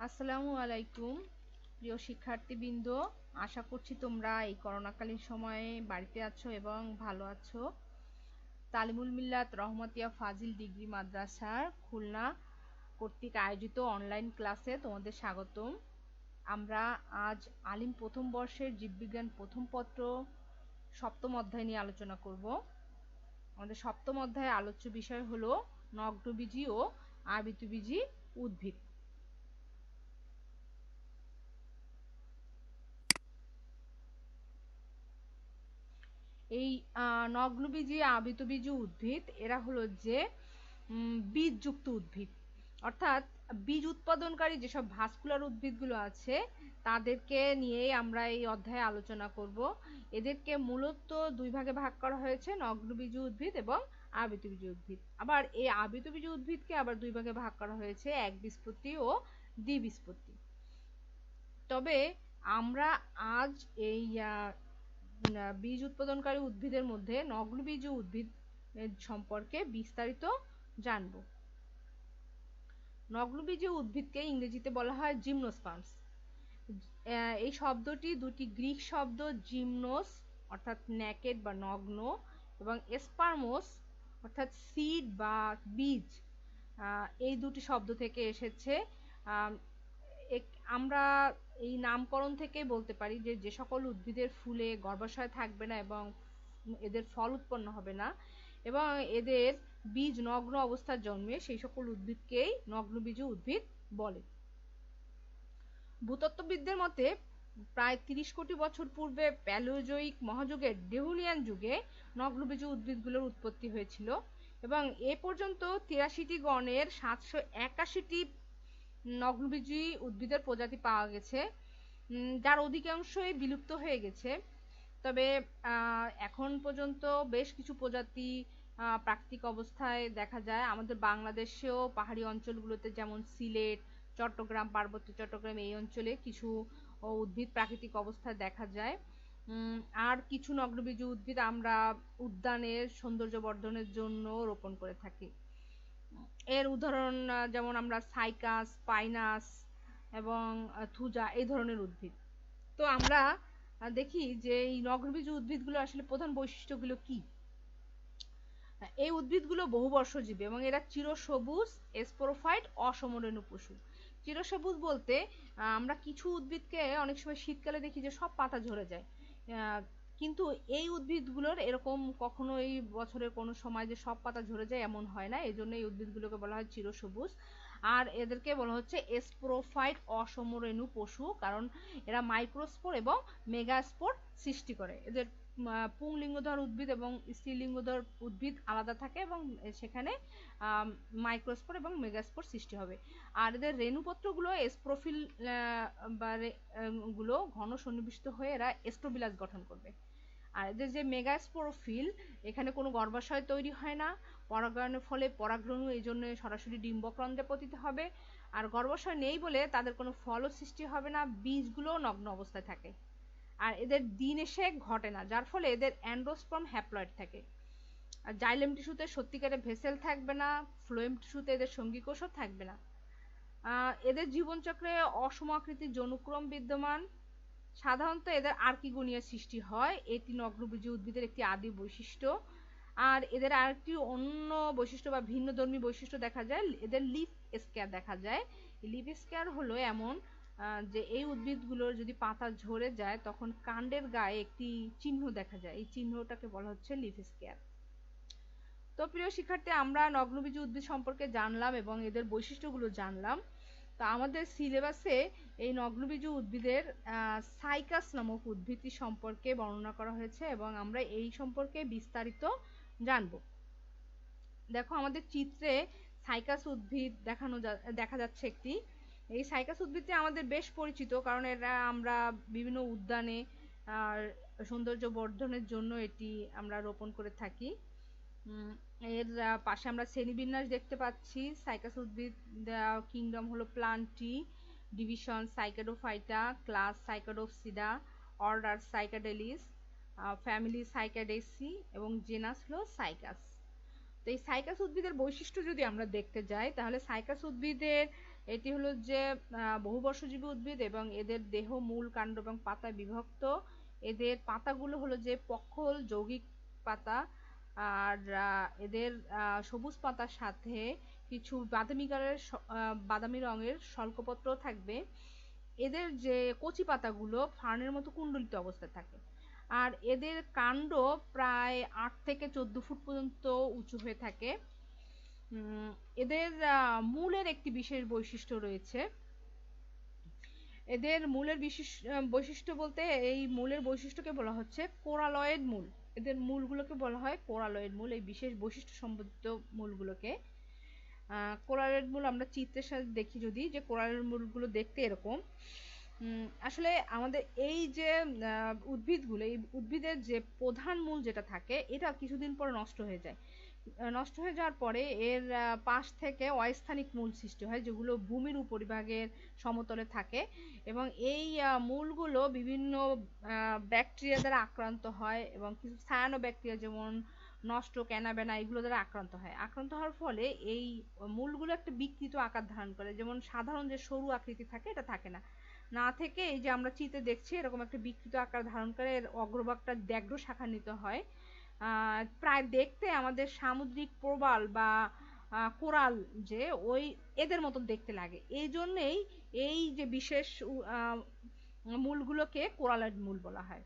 আসসালামু আলাইকুম প্রিয় শিক্ষার্থীবৃন্দ, আশা করছি তোমরা এই করোনাকালীন সময়ে বাড়িতে আছো এবং ভালো আছো। তালিমুল মিল্লাত রহমতিয়া ফাজিল ডিগ্রি মাদ্রাসার খুলনা কর্তৃক আয়োজিত অনলাইন ক্লাসে তোমাদের স্বাগতম। আমরা আজ আলিম প্রথম বর্ষের জীববিজ্ঞান প্রথম পত্র সপ্তম অধ্যায় নিয়ে আলোচনা করব। আমাদের সপ্তম অধ্যায়ে আলোচ্য বিষয় হলো নগ্নবীজি ও আবৃতবীজি উদ্ভিদ। এই নগ্নবীজি আবৃতবীজি উদ্ভিদ এরা হলো যে বীজযুক্ত উদ্ভিদ, অর্থাৎ বীজ উৎপাদনকারী যেসব ভাস্কুলার উদ্ভিদগুলো আছে তাদেরকে নিয়েই আমরা এই অধ্যায়ে আলোচনা করব। এদেরকে মূলত দুই ভাগে ভাগ করা হয়েছে, নগ্নবীজি উদ্ভিদ এবং আবৃতবীজি উদ্ভিদ। আবার এই আবৃতবীজি উদ্ভিদকে আবার দুই ভাগে ভাগ করা হয়েছে, একবীজপত্রী ও দ্বিবীজপত্রী। তবে আমরা আজ এই বীজ উৎপাদনকারী উদ্ভিদের মধ্যে নগ্নবীজি উদ্ভিদ সম্পর্কে বিস্তারিত জানব। নগ্নবীজি উদ্ভিদকে ইংরেজিতে বলা হয় জিমনোস্পার্মস। এই শব্দটি দুটি গ্রিক শব্দ জিমনোস অর্থাৎ নেকেড বা নগ্ন এবং স্পার্মোস অর্থাৎ সিড বা বীজ, এই দুটি শব্দ থেকে এসেছে। আমরা এই নামকরণ থেকে বলতে পারি যে যে সকল উদ্ভিদের ফুলে গর্ভাশয় থাকবে না এবং এদের ফল উৎপন্ন হবে না এবং এদের বীজ নগ্ন অবস্থায় জন্মে, সেই সকল উদ্ভিদকেই নগ্নবীজি উদ্ভিদ বলে। ভূতত্ত্ববিদদের মতে প্রায় ৩০ কোটি বছর পূর্বে প্যালিওজোইক মহাযুগের ডেভোনিয়ান যুগে নগ্নবীজি উদ্ভিদগুলোর উৎপত্তি হয়েছিল এবং এ পর্যন্ত ৮৩টি গণের ৭৮১টি নগ্নবীজি উদ্ভিদের প্রজাতি পাওয়া গেছে, যার অধিকাংশই বিলুপ্ত হয়ে গেছে। তবে এখন পর্যন্ত বেশ কিছু প্রজাতি প্রাকৃতিক অবস্থায় দেখা যায়। আমাদের বাংলাদেশেও পাহাড়ি অঞ্চলগুলোতে যেমন সিলেট, চট্টগ্রাম, পার্বত্য চট্টগ্রাম এই অঞ্চলে কিছু উদ্ভিদ প্রাকৃতিক অবস্থায় দেখা যায়। আর কিছু নগ্নবীজি উদ্ভিদ আমরা উদ্যানের সৌন্দর্য বর্ধনের জন্য রোপণ করে থাকি। এর উদাহরণ যেমন আমরা সাইকাস, পাইনাস এবং থুজা এই ধরনের উদ্ভিদ। তো আমরা দেখি যে এই নগ্নবীজি উদ্ভিদগুলো আসলে প্রধান বৈশিষ্ট্যগুলো কি। এই উদ্ভিদগুলো বহুবর্ষজীবী এবং এরা চিরসবুজ স্পোরোফাইট অসমরেণু পশু। চিরসবুজ বলতে আমরা কিছু উদ্ভিদকে অনেক সময় শীতকালে দেখি যে সব পাতা ঝরে যায়, কিন্তু এই উদ্ভিদগুলোর এরকম কখনোই বছরের কোনো সময় যে সব পাতা ঝরে যায় এমন হয় না। এই জন্য এই উদ্ভিদগুলোকে বলা হয় চিরসবুজ। আর এদেরকে বলা হচ্ছে স্পোরোফাইট অসমরেণু পশু, কারণ এরা মাইক্রোস্পোর এবং মেগাস্পোর সৃষ্টি করে। এদের পুংলিঙ্গধর উদ্ভিদ এবং স্ত্রীলিঙ্গধর উদ্ভিদ আলাদা থাকে এবং সেখানে মাইক্রোস্পোর এবং মেগাস্পোর সৃষ্টি হবে। আর এদের রেণুপত্রগুলো স্প্রোফিল বা গুলো ঘন সন্নিবিষ্ট হয়ে এরা স্টোবিলাস গঠন করবে। আর এদের যে মেগাস্পোরোফিল, এখানে কোনো গর্ভাশয় তৈরি হয় না, পরাগায়নের ফলে পরাগরেণু এই জন্য সরাসরি ডিম্বকরন্ধ্রে পতিত হবে। আর গর্ভাশয় নেই বলে তাদের কোনো ফলও সৃষ্টি হবে না, বীজগুলো নগ্ন অবস্থায় থাকে। আর এদের দিনেশেক ঘটে না, যার ফলে এদের অ্যান্ডোস্পার্ম হ্যাপ্লয়েড থাকে। আর জাইলেম টিস্যুতে সত্যিকারের ভেসেল থাকবে না, ফ্লোয়েম টিস্যুতে এদের সঙ্গী কোষও থাকবে না। এদের জীবনচক্রে অসম আকৃতির যৌনক্রম বিদ্যমান। সাধারণত এদের আর্কিগোনিয়া সৃষ্টি হয়, এটি নগ্নবীজি উদ্ভিদের একটি আদি বৈশিষ্ট্য। আর এদের আরেকটি অন্য বৈশিষ্ট্য বা ভিন্নধর্মী বৈশিষ্ট্য দেখা যায়, এদের লিফ স্কেয়ার দেখা যায়। লিফ স্কেয়ার হলো এমন যে এই উদ্ভিদগুলোর যদি পাতা ঝরে যায় তখন কাণ্ডের গায়ে একটি চিহ্ন দেখা যায়, এই চিহ্নটাকে বলা হচ্ছে লিফ স্কেয়ার। তো প্রিয় শিক্ষার্থী, আমরা নগ্নবীজি উদ্ভিদ সম্পর্কে জানলাম এবং এদের বৈশিষ্ট্যগুলো জানলাম। তো আমাদের সিলেবাসে এই নগ্নবীজি উদ্ভিদের সাইকাস নামক উদ্ভিদটি সম্পর্কে বর্ণনা করা হয়েছে এবং আমরা এই সম্পর্কে বিস্তারিত জানব। দেখো আমাদের চিত্রে সাইকাস উদ্ভিদ দেখা যাচ্ছে একটি। এই সাইকাস উদ্ভিদটি আমাদের বেশ পরিচিত, কারণ এরা আমরা বিভিন্ন উদ্যানে সৌন্দর্য বর্ধনের জন্য এটি আমরা রোপণ করে থাকি। এর পাশে আমরা শ্রেণীবিন্যাস দেখতে পাচ্ছি। সাইকাস উদ্ভিদ কিংডম হলো Plantae, division Cycadophyta, class Cycadopsida, order Cycadales, family Cycadaceae এবং জেনাস হলো সাইকাস। তো এই সাইকাস উদ্ভিদের বৈশিষ্ট্য যদি আমরা দেখতে যাই, তাহলে সাইকাস উদ্ভিদের এটি হলো যে বহুবর্ষজীবী উদ্ভিদ এবং এদের দেহ, মূল, কাণ্ড এবং পাতায় বিভক্ত। এদের পাতাগুলো হলো যে পক্ষল যৌগিক পাতা, আর এদের সবুজ পাতার সাথে কিছু বাদামি রঙের শল্কপত্র থাকবে। এদের যে কচি পাতাগুলো ফার্নের মতো কুণ্ডলিত অবস্থায় থাকে, আর এদের কাণ্ড প্রায় 8 থেকে 14 ফুট পর্যন্ত উঁচু হয়ে থাকে। এদের মূলের একটি বিশেষ বৈশিষ্ট্য রয়েছে। এদের মূলের বৈশিষ্ট্য বলতে এই মূলের বৈশিষ্ট্যকে বলা হচ্ছে কোরালয়েড মূল। এদের মূলগুলোকে বলা হয় কোরালয়েড মূল, এই বিশেষ বৈশিষ্ট্য সম্বলিত মূলগুলোকে। কোরালয়েড মূল আমরা চিত্রের সাথে দেখি যদি, যে কোরালয়েড মূলগুলো দেখতে এরকম। আসলে আমাদের এই যে উদ্ভিদগুলো, এই উদ্ভিদের যে প্রধান মূল যেটা থাকে, এটা কিছুদিন পরে নষ্ট হয়ে যায়। নষ্ট হয়ে যাওয়ার পরে এর পাশ থেকে অস্থানিক মূল সৃষ্টি হয়, যেগুলো ভূমির উপরিভাগের সমতলে থাকে, এবং এই মূলগুলো বিভিন্ন ব্যাকটেরিয়া দ্বারা আক্রান্ত হয়, এবং কিছু সায়ানো ব্যাকটেরিয়া যেমন নষ্ট, ক্যানাবেনা, এগুলো দ্বারা আক্রান্ত হয়। আক্রান্ত হওয়ার ফলে এই মূলগুলো একটা বিকৃত আকার ধারণ করে, যেমন সাধারণ যে সরু আকৃতি থাকে এটা থাকে না, না থেকে এই যে আমরা চিত্রে দেখছি এরকম একটা বিকৃত আকার ধারণ করে। এর অগ্রভাগটা দ্যাঘ্র শাখান্বিত হয়, প্রায় দেখতে আমাদের সামুদ্রিক প্রবাল বা কোরাল যে ওই এদের মতন দেখতে লাগে। এই জন্যেই এই যে বিশেষ মূলগুলোকে কোরালয়েড মূল বলা হয়।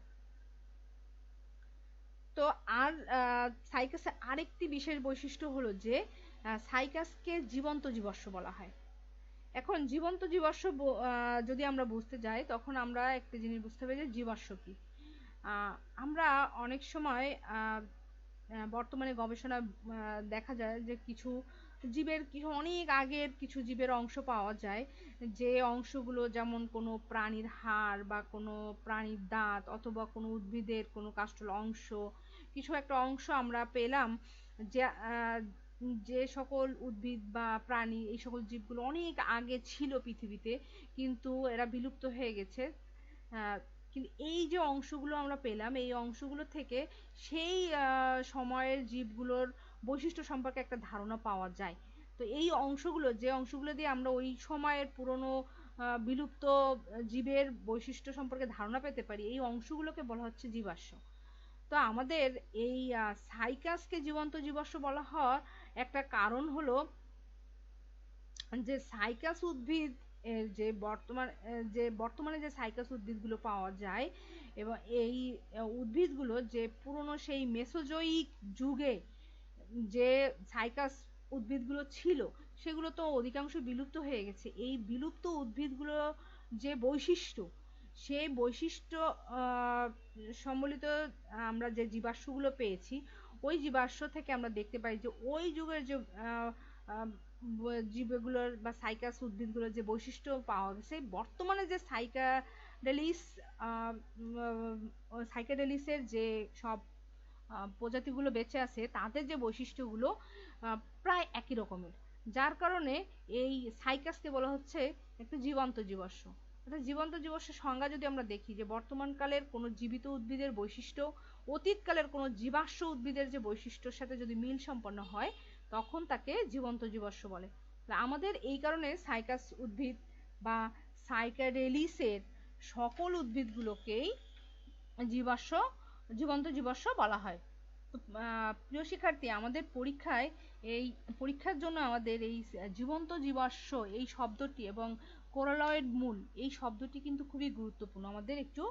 তো আর সাইকাসের আরেকটি বিশেষ বৈশিষ্ট্য হলো যে সাইকাসকে জীবন্ত জীবাশ্ম বলা হয়। এখন জীবন্ত জীবাশ্ম যদি আমরা বুঝতে যাই, তখন আমরা একটা জিনিস বুঝতে পারি যে জীবাশ্ম কি। আমরা অনেক সময় বর্তমানে গবেষণা দেখা যায় যে কিছু জীবের, কিছু অনেক আগের কিছু জীবের অংশ পাওয়া যায়, যে অংশগুলো যেমন কোনো প্রাণীর হাড় বা কোনো প্রাণীর দাঁত অথবা কোনো উদ্ভিদের কোনো কাষ্ঠল অংশ, কিছু একটা অংশ আমরা পেলাম, যে যে সকল উদ্ভিদ বা প্রাণী, এই সকল জীবগুলো অনেক আগে ছিল পৃথিবীতে, কিন্তু এরা বিলুপ্ত হয়ে গেছে। কিন্তু এই যে অংশগুলো আমরা পেলাম, এই অংশগুলো থেকে সেই সময়ের জীবগুলোর বৈশিষ্ট্য সম্পর্কে একটা ধারণা পাওয়া যায়। তো এই অংশগুলো, যে অংশগুলো দিয়ে আমরা ওই সময়ের পুরনো বিলুপ্ত জীবের বৈশিষ্ট্য সম্পর্কে ধারণা পেতে পারি, এই অংশগুলোকে বলা হচ্ছে জীবাশ্ম। তো আমাদের এই সাইকাসকে জীবন্ত জীবাশ্ম বলা হওয়ার একটা কারণ হলো যে সাইকাস উদ্ভিদ বর্তমানে যে সাইকাস উদ্ভিদগুলো পাওয়া যায়, এবং এই উদ্ভিদগুলো যে পুরনো সেই মেসোজোয়িক যুগে যে সাইকাস উদ্ভিদগুলো ছিল, সেগুলো তো অধিকাংশ বিলুপ্ত হয়ে গেছে। এই বিলুপ্ত উদ্ভিদগুলো যে বৈশিষ্ট্য, সেই বৈশিষ্ট্য সম্বলিত আমরা যে জীবাশ্মগুলো পেয়েছি, ওই জীবাশ্ম থেকে আমরা দেখতে পাই যে ওই যুগের যে জীবগুলোর বা সাইকাস উদ্ভিদগুলোর যে বৈশিষ্ট্য পাওয়া গেছে, বর্তমানে যে সাইকাডেলিসের যে সব প্রজাতিগুলো বেঁচে আছে, তাদের যে বৈশিষ্ট্যগুলো প্রায় একই রকমের, যার কারণে এই সাইকাসকে বলা হচ্ছে একটা জীবন্ত জীবাশ্ম। অর্থাৎ জীবন্ত জীবাশ্মের সংজ্ঞা যদি আমরা দেখি, যে বর্তমানকালের কোনো জীবিত উদ্ভিদের বৈশিষ্ট্য অতীতকালের কোনো জীবাশ্ম উদ্ভিদের যে বৈশিষ্ট্যের সাথে যদি মিল সম্পন্ন হয়, তখন তাকে জীবন্ত জীবাশ্ম বলে। আমাদের এই কারণে সাইকাস উদ্ভিদ বা সাইকাডেলিসের সকল উদ্ভিদগুলোকেই জীবন্ত জীবাশ্ম বলা হয়। তো প্রিয় শিক্ষার্থী, আমাদের পরীক্ষার জন্য আমাদের এই জীবন্ত জীবাশ্ম এই শব্দটি এবং কোরালয়েড মূল এই শব্দটি কিন্তু খুবই গুরুত্বপূর্ণ, আমাদের একটু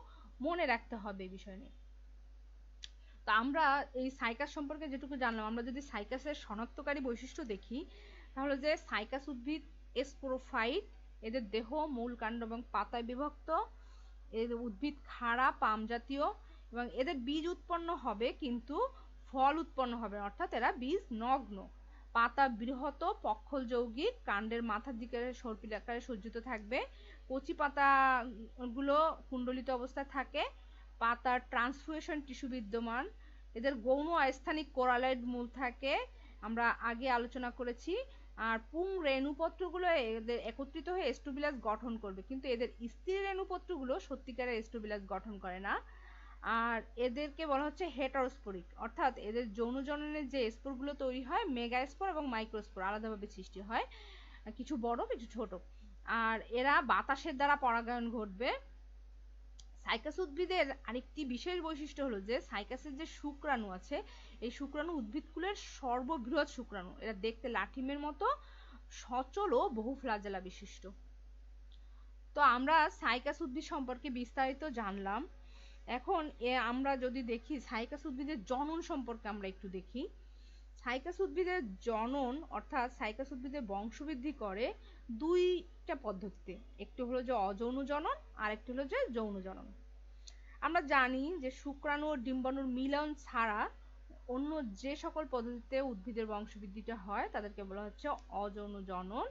মনে রাখতে হবে এই বিষয় নিয়ে। তো আমরা এই সাইকাস সম্পর্কে যেটুকু জানলাম, আমরা যদি সাইকাসের শনাক্তকারী বৈশিষ্ট্য দেখি, তাহলে যে সাইকাস উদ্ভিদ স্পোরোফাইট, এদের দেহ, মূল, কাণ্ড এবং পাতায় বিভক্ত, এদের উদ্ভিদ খাড়া পাম জাতীয়, এবং এদের বীজ উৎপন্ন হবে কিন্তু ফল উৎপন্ন হবে, অর্থাৎ এরা বীজ নগ্ন। পাতা বৃহৎ পক্ষল যৌগিক, কাণ্ডের মাথার দিকে সর্পিল আকারে সজ্জিত থাকবে, কচি পাতাগুলো কুণ্ডলিত অবস্থায় থাকে, পাতার ট্রান্সফিউশন টিস্যু বিদ্যমান, এদের গৌণ অস্থানিক কোরালয়েড মূল থাকে, আমরা আগে আলোচনা করেছি। আর পুং রেণুপত্রগুলো এদের একত্রিত হয়ে স্টোবিলাস গঠন করবে, কিন্তু এদের স্ত্রী রেণুপত্রগুলো সত্যিকারের স্টোবিলাস গঠন করে না। আর এদেরকে বলা হচ্ছে হেটারোস্পোরিক, অর্থাৎ এদের যৌন জননের যে স্পোরগুলো তৈরি হয় মেগাস্পোর এবং মাইক্রোস্পোর আলাদাভাবে সৃষ্টি হয়, কিছু বড় কিছু ছোট। আর এরা বাতাসের দ্বারা পরাগায়ন ঘটবে। সাইকাস উদ্ভিদের আরেকটি বিশেষ বৈশিষ্ট্য হলো যে সাইকাসের যে শুক্রাণু আছে, এই শুক্রাণু উদ্ভিদকুলের সর্ববৃহৎ শুক্রাণু। এরা দেখতে লাঠিমের মতো সচল ও বহু ফ্লাজেলা বিশিষ্ট। তো আমরা সাইকাস উদ্ভিদ সম্পর্কে বিস্তারিত জানলাম। এখন আমরা যদি দেখি সাইকাস উদ্ভিদের জনন সম্পর্কে আমরা একটু দেখি। সাইকাস উদ্ভিদের জনন অর্থাৎ সাইকাস উদ্ভিদের বংশবৃদ্ধি করে দুইটা পদ্ধতিতে, একটি হলো যে অযৌন জনন আর একটি হলো যে যৌন জনন। আমরা জানি যে শুক্রাণু ও ডিম্বাণুর মিলন ছাড়া অন্য যে সকল পদ্ধতিতে উদ্ভিদের বংশবৃদ্ধিটা হয় তাদেরকে বলা হচ্ছে অযৌন জনন।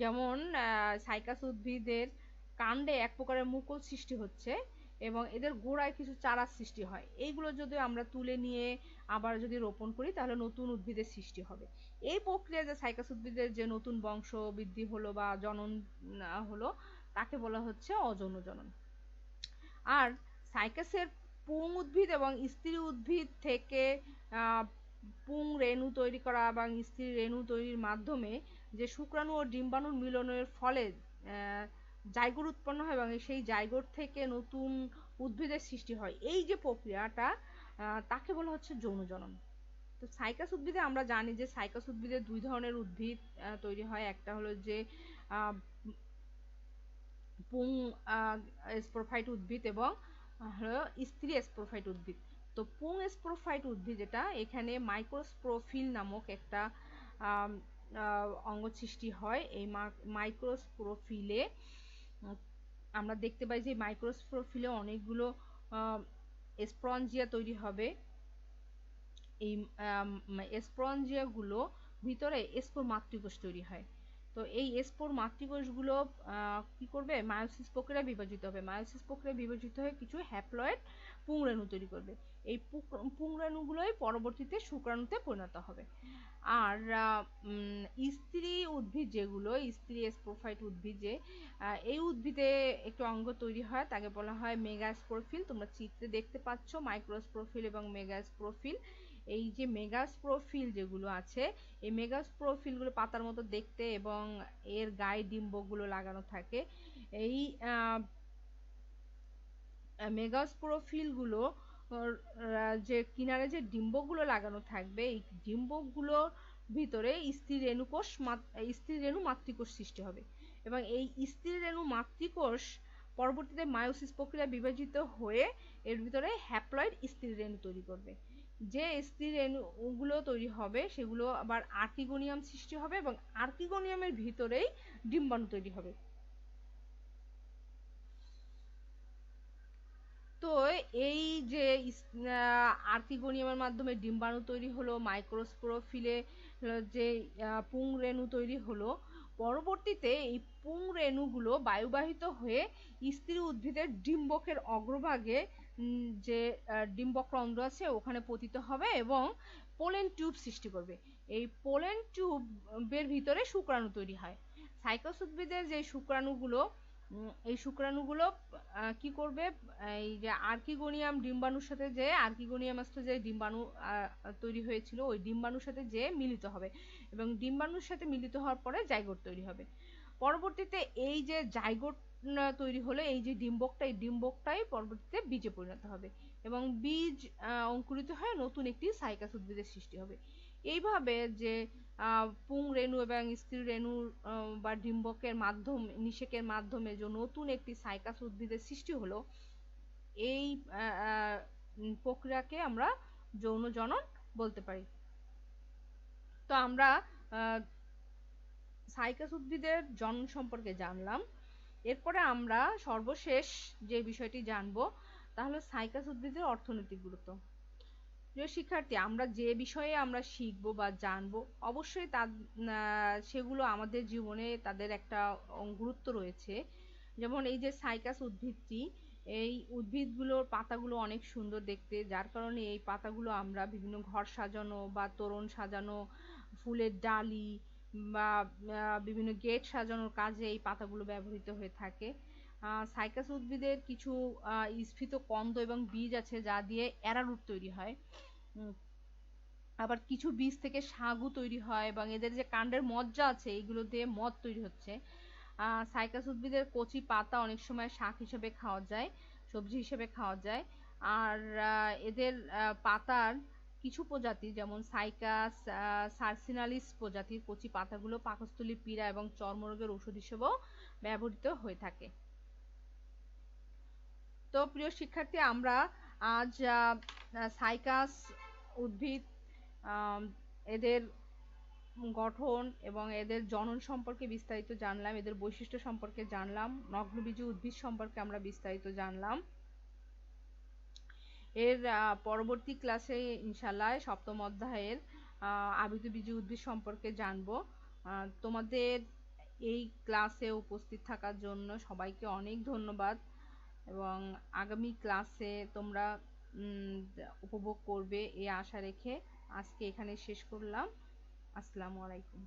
যেমন সাইকাস উদ্ভিদের কাণ্ডে এক প্রকারের মুকুল সৃষ্টি হচ্ছে এবং এদের গোড়ায় কিছু চারা সৃষ্টি হয়। এইগুলো যদি আমরা তুলে নিয়ে আবার যদি রোপণ করি তাহলে নতুন উদ্ভিদের সৃষ্টি হবে। এই প্রক্রিয়া যে সাইকাস উদ্ভিদের যে নতুন বংশ বৃদ্ধি হলো বা জনন হলো তাকে বলা হচ্ছে অযৌন জনন। আর সাইকাসের পুং উদ্ভিদ এবং স্ত্রী উদ্ভিদ থেকে পুং রেণু তৈরি করা এবং স্ত্রী রেণু তৈরির মাধ্যমে যে শুক্রাণু ও ডিম্বাণুর মিলনের ফলে জাইগোট উৎপন্ন হয় এবং সেই জাইগোট থেকে নতুন উদ্ভিদের সৃষ্টি হয়, এই যে প্রক্রিয়াটা তাকে বলা হচ্ছে যৌন জনন। তো সাইকাস উদ্ভিদে আমরা জানি যে সাইকাস উদ্ভিদে দুই ধরনের উদ্ভিদ তৈরি হয়। একটা হলো যে পুং স্পোরফাইট উদ্ভিদ এবং হলো স্ত্রী স্পোরফাইট উদ্ভিদ। তো পুং স্পোরফাইট উদ্ভিদ যেটা, এখানে মাইক্রোস্পোরোফিল নামক একটা অঙ্গ সৃষ্টি হয়। এই মাইক্রোস্পোরোফিলে আমরা দেখতে পাই যে মাইক্রোস্পোরোফিলে অনেকগুলো স্পঞ্জিয়া তৈরি হবে। এই স্পঞ্জিয়াগুলো ভিতরে স্পোর মাতৃকোষ তৈরি হয়। তো এই স্পোর মাতৃকোষগুলো কি করবে, মায়োসিস প্রক্রিয়ায় বিভাজিত হবে। মায়োসিস প্রক্রিয়ায় বিভাজিত হয়ে কিছু হ্যাপ্লয়েড পুংরেণু তৈরি করবে। এই পুংরেণুগুলোই পরবর্তীতে শুক্রাণুতে পরিণত হবে। আর স্ত্রী উদ্ভিদ যেগুলো, স্ত্রী স্পোরফাইট উদ্ভিদ যে এই উদ্ভিদে একটু অঙ্গ তৈরি হয় তাকে বলা হয় মেগাস্পোরফিল। তোমরা চিত্রে দেখতে পাচ্ছ মাইক্রোস্পোরফিল এবং মেগাস্পোরফিল। এই যে মেগাস্পোরফিল যেগুলো আছে, এই মেগাস্পোরফিলগুলো পাতার মতো দেখতে এবং এর গায়ে ডিম্বকগুলো লাগানো থাকে। এই মেগাস্পোরফিলগুলো যে কিনারে যে ডিম্বকগুলো লাগানো থাকবে, এই ডিম্বকগুলোর ভিতরে স্ত্রী রেণু মাতৃকোষ সৃষ্টি হবে এবং এই স্ত্রী রেণু মাতৃকোষ পরবর্তীতে মায়োসিস প্রক্রিয়ায় বিভাজিত হয়ে এর ভিতরে হ্যাপ্লয়েড স্ত্রী রেণু তৈরি করবে। যে স্ত্রী রেণুগুলো তৈরি হবে সেগুলো আবার আর্কিগোনিয়াম সৃষ্টি হবে এবং আর্কিগোনিয়ামের ভিতরেই ডিম্বাণু তৈরি হবে। তো এই যে আর্কিগোনিয়ামের মাধ্যমে ডিম্বাণু তৈরি হলো, মাইক্রোস্পোরোফিলে যে পুং রেণু তৈরি হলো, পরবর্তীতে এই পুং রেণুগুলো বায়ুবাহিত হয়ে স্ত্রী উদ্ভিদের ডিম্বকের অগ্রভাগে যে ডিম্বক রন্ধ্র আছে ওখানে পতিত হবে এবং পোলেন টিউব সৃষ্টি করবে। এই পোলেন টিউবের ভিতরে শুক্রাণু তৈরি হয়। সাইকাস উদ্ভিদের যে শুক্রাণুগুলো, এই শুক্রাণুগুলো কি করবে, এই যে আর্কিগোনিয়াম ডিম্বাণুর সাথে যে আর্কিগোনিয়ামস্থ যে ডিম্বাণু তৈরি হয়েছিল ওই ডিম্বাণুর সাথে যে মিলিত হবে এবং ডিম্বাণুর সাথে মিলিত হওয়ার পরে জাইগোট তৈরি হবে। পরবর্তীতে এই যে জাইগোট তৈরি হলে এই যে ডিম্বকটা, এই ডিম্বকটাই পরবর্তীতে বীজে পরিণত হবে এবং বীজ অঙ্কুরিত হয়ে নতুন একটি সাইকাস উদ্ভিদের সৃষ্টি হবে। এইভাবে যে পুং রেণু এবং স্ত্রী রেণু বা ডিম্বকের নিষেকের মাধ্যমে যে নতুন একটি সাইকাস উদ্ভিদের সৃষ্টি হলো, এই প্রক্রিয়াকে আমরা যৌন জনন বলতে পারি। তো আমরা সাইকাস উদ্ভিদের জনন সম্পর্কে জানলাম। এরপরে আমরা সর্বশেষ যে বিষয়টি জানবো তা হলো সাইকাস উদ্ভিদের অর্থনৈতিক গুরুত্ব। প্রিয় শিক্ষার্থী, আমরা যে বিষয়ে আমরা শিখব বা জানবো অবশ্যই সেগুলো আমাদের জীবনে তাদের একটা গুরুত্ব রয়েছে। যেমন এই যে সাইকাস উদ্ভিদটি, এই উদ্ভিদগুলোর পাতাগুলো অনেক সুন্দর দেখতে, যার কারণে এই পাতাগুলো আমরা বিভিন্ন ঘর সাজানো বা তোরণ সাজানো, ফুলের ডালি বা বিভিন্ন গেট সাজানোর কাজে এই পাতাগুলো ব্যবহৃত হয়ে থাকে। সাইকাস উদ্ভিদের কিছু স্ফীত কন্দ এবং বীজ আছে যা দিয়ে অ্যারারুট তৈরি হয়। আবার কিছু বীজ থেকে সাগু তৈরি হয় এবং এদের যে কাণ্ডের মজ্জা আছে এগুলো দিয়ে মদ তৈরি হচ্ছে। সাইকাস উদ্ভিদের কচি পাতা অনেক সময় শাক হিসেবে খাওয়া যায়, সবজি হিসেবে খাওয়া যায়। আর এদের পাতার কিছু প্রজাতি যেমন সাইকাস সার্সিনালিস প্রজাতির কচি পাতাগুলো পাকস্থলী পীড়া এবং চর্মরোগের ওষুধ হিসেবেও ব্যবহৃত হয়ে থাকে। তো প্রিয় শিক্ষার্থী, আমরা আজ সাইকাস উদ্ভিদ, এদের গঠন এবং এদের জনন সম্পর্কে বিস্তারিত জানলাম, এদের বৈশিষ্ট্য সম্পর্কে জানলাম, নগ্নবীজী উদ্ভিদ সম্পর্কে আমরা বিস্তারিত জানলাম। এর পরবর্তী ক্লাসে ইনশাআল্লাহ সপ্তম অধ্যায়ের আবৃতবীজী উদ্ভিদ সম্পর্কে জানবো। তোমাদের এই ক্লাসে উপস্থিত থাকার জন্য সবাইকে অনেক ধন্যবাদ এবং আগামী ক্লাসে তোমরা উপভোগ করবে এই আশা রেখে আজকে এখানে শেষ করলাম। আসসালামু আলাইকুম।